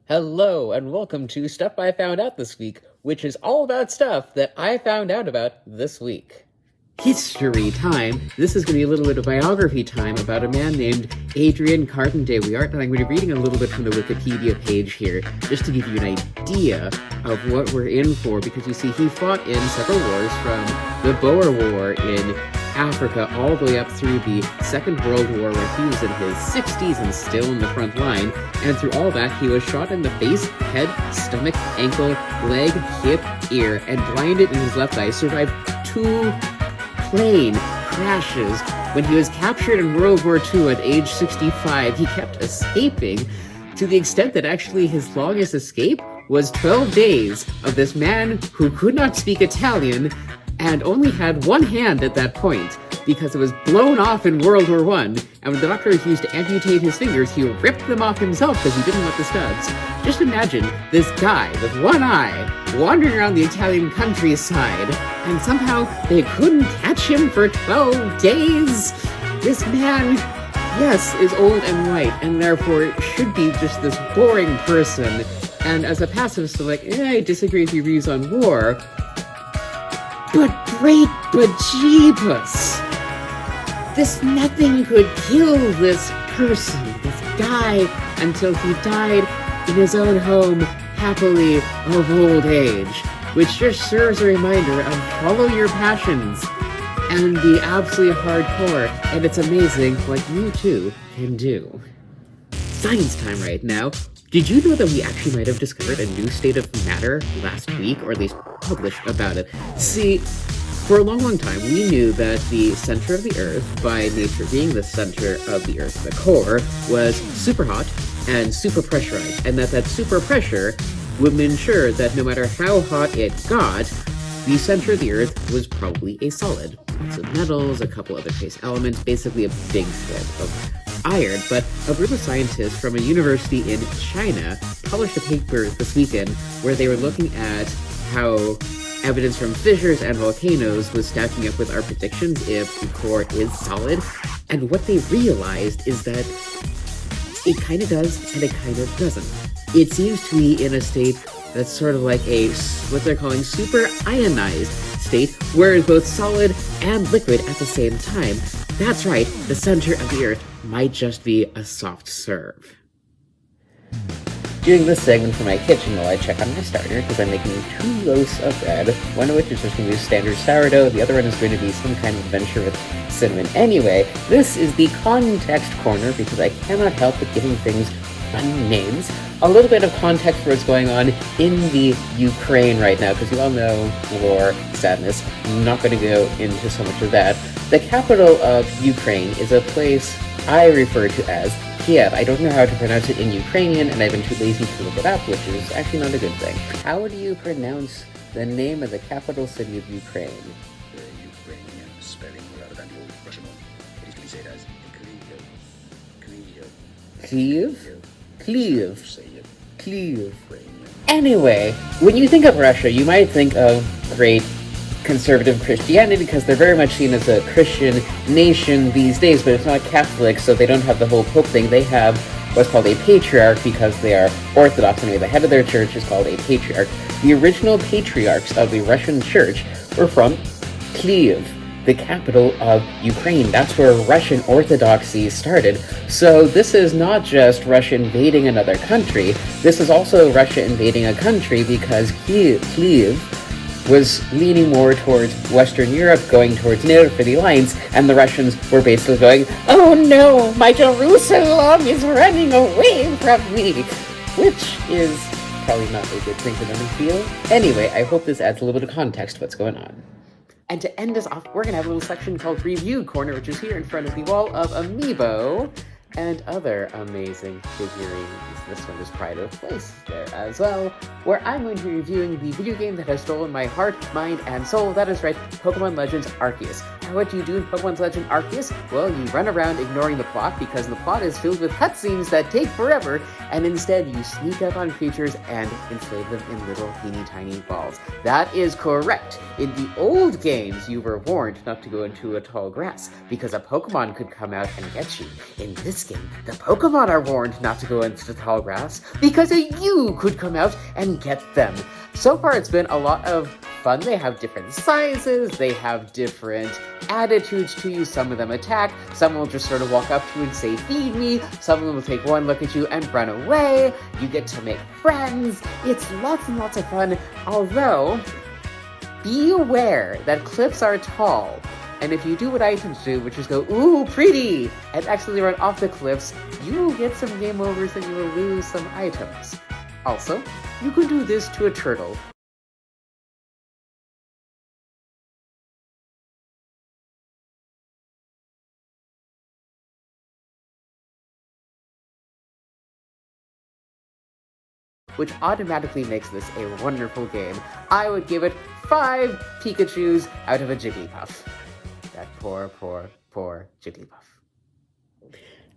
Hello, and welcome to Stuff I Found Out This Week, which is all about stuff that I found out about this week. History time. This is going to be a little bit of biography time about a man named Adrian Carton de Wiart, and I'm going to be reading a little bit from the Wikipedia page here, just to give you an idea of what we're in for, because you see, he fought in several wars, from the Boer War in Africa all the way up through the Second World War, where he was in his 60s and still in the front line, and through all that he was shot in the face, head, stomach, ankle, leg, hip, ear, and blinded in his left eye, survived 2 plane crashes. When he was captured in World War II at age 65, he kept escaping, to the extent that actually his longest escape was 12 days of this man who could not speak Italian and only had one hand at that point, because it was blown off in World War I, and when the doctor refused to amputate his fingers, he ripped them off himself because he didn't want the studs. Just imagine this guy with one eye wandering around the Italian countryside, and somehow they couldn't catch him for 12 days. This man, yes, is old and white, and therefore should be just this boring person. And as a pacifist, I'm like, I disagree with your views on war, but great bejeebus! This nothing could kill this person, this guy, until he died in his own home, happily, of old age. Which just serves a reminder of follow your passions and be absolutely hardcore, and it's amazing what you too can do. Science time right now. Did you know that we actually might have discovered a new state of matter last week, or at least published about it? See, for a long, long time, we knew that the center of the Earth, by nature being the center of the Earth, the core, was super hot and super pressurized, and that super pressure would ensure that no matter how hot it got, the center of the Earth was probably a solid. Lots of metals, a couple other trace elements, basically a big bit of iron. But a group of scientists from a university in China published a paper this weekend where they were looking at how evidence from fissures and volcanoes was stacking up with our predictions if the core is solid. And what they realized is that it kind of does and it kind of doesn't. It seems to be in a state that's sort of like what they're calling super ionized state, where it's both solid and liquid at the same time. That's right, the center of the Earth might just be a soft serve. Doing this segment from my kitchen while I check on my starter, because I'm making 2 loaves of bread, one of which is just going to be standard sourdough, the other one is going to be some kind of adventure with cinnamon. Anyway, this is the context corner, because I cannot help but giving things fun names. A little bit of context for what's going on in the Ukraine right now, because you all know war, sadness. I'm not going to go into so much of that. The capital of Ukraine is a place I refer to as Kiev. I don't know how to pronounce it in Ukrainian, and I've been too lazy to look it up, which is actually not a good thing. How do you pronounce the name of the capital city of Ukraine? The Ukrainian spelling rather than the old Russian one. It is to be said as Kyiv? Kyiv. Anyway, when you think of Russia, you might think of great conservative Christianity, because they're very much seen as a Christian nation these days, but it's not Catholic, so they don't have the whole Pope thing. They have what's called a patriarch, because they are Orthodox, and the head of their church is called a patriarch. The original patriarchs of the Russian church were from Kyiv, the capital of Ukraine. That's where Russian Orthodoxy started. So this is not just Russia invading another country, this is also Russia invading a country because Kyiv was leaning more towards Western Europe, going towards NATO for the alliance, and the Russians were basically going, oh no, my Jerusalem is running away from me, which is probably not a good thing for them to feel. Anyway, I hope this adds a little bit of context to what's going on. And to end us off, we're going to have a little section called Review Corner, which is here in front of the wall of Amiibo and other amazing figurines. This one is pride of place there as well, where I'm going to be reviewing the video game that has stolen my heart, mind, and soul. That is right, Pokemon Legends Arceus. what do you do in Pokemon's Legend Arceus? Well, you run around ignoring the plot because the plot is filled with cutscenes that take forever, and instead you sneak up on creatures and enslave them in little teeny tiny balls. That is correct. In the old games, you were warned not to go into a tall grass because a Pokemon could come out and get you. In this game, the Pokemon are warned not to go into the tall grass because you could come out and get them. So far, it's been a lot of fun. They have different sizes, they have different attitudes to you. Some of them attack, some will just sort of walk up to you and say, feed me. Some of them will take one look at you and run away. You get to make friends. It's lots and lots of fun, although be aware that cliffs are tall. And if you do what I tend to do, which is go, ooh, pretty, and accidentally run off the cliffs, you will get some game overs and you will lose some items. Also, you could do this to a turtle. Which automatically makes this a wonderful game. I would give it 5 Pikachus out of a Jigglypuff. That poor, poor, poor Jigglypuff.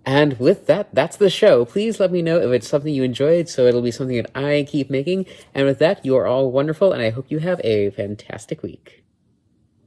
And with that, that's the show. Please let me know if it's something you enjoyed, so it'll be something that I keep making. And with that, you are all wonderful, and I hope you have a fantastic week.